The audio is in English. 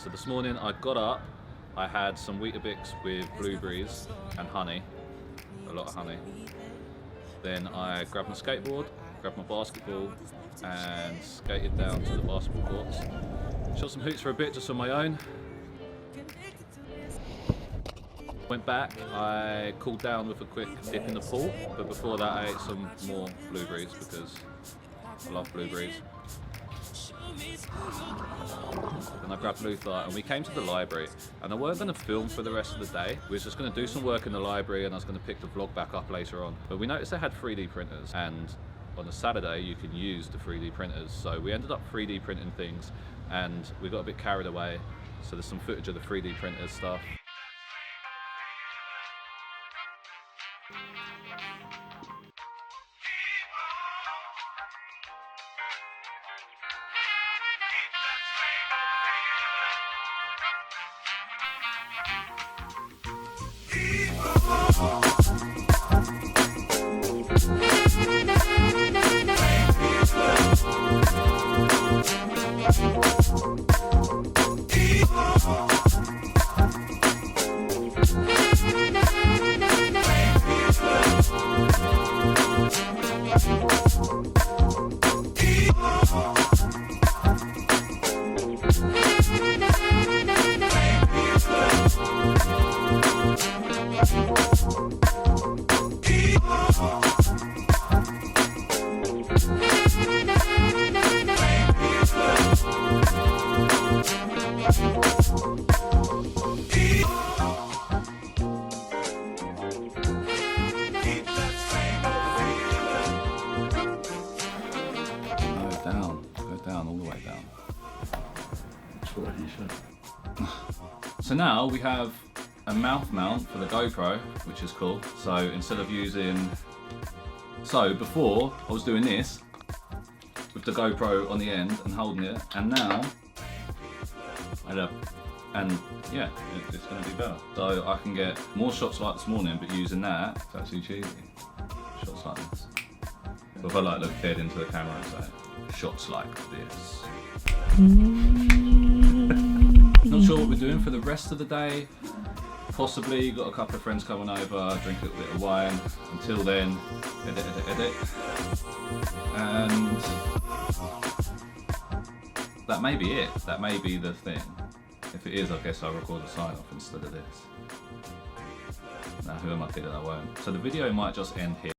So this morning I got up, I had some Weetabix with blueberries and honey, a lot of honey. Then I grabbed my skateboard, grabbed my basketball and skated down to the basketball courts. Shot some hoops for a bit just on my own. Went back, I cooled down with a quick dip in the pool, but before that I ate some more blueberries because I love blueberries. Then I grabbed Luther and we came to the library, and I weren't going to film for the rest of the day. We was just going to do some work in the library and I was going to pick the vlog back up later on. But we noticed they had 3D printers, and on a Saturday you can use the 3D printers. So we ended up 3D printing things and we got a bit carried away. So there's some footage of the 3D printers stuff. So now we have a mouth mount for the GoPro, which is cool. So instead of using, before I was doing this with the GoPro on the end and holding it, and now yeah, it's going to be better. So I can get more shots like this morning, but using that, it's actually cheesy. Shots like this. So if I like look dead into the camera and say, shots like this. Not sure what we're doing for the rest of the day. Possibly got a couple of friends coming over, drink a little bit of wine. Until then, edit. And that may be it. That may be the thing. If it is, I guess I'll record a sign off instead of this. Now, who am I kidding? I won't. So the video might just end here.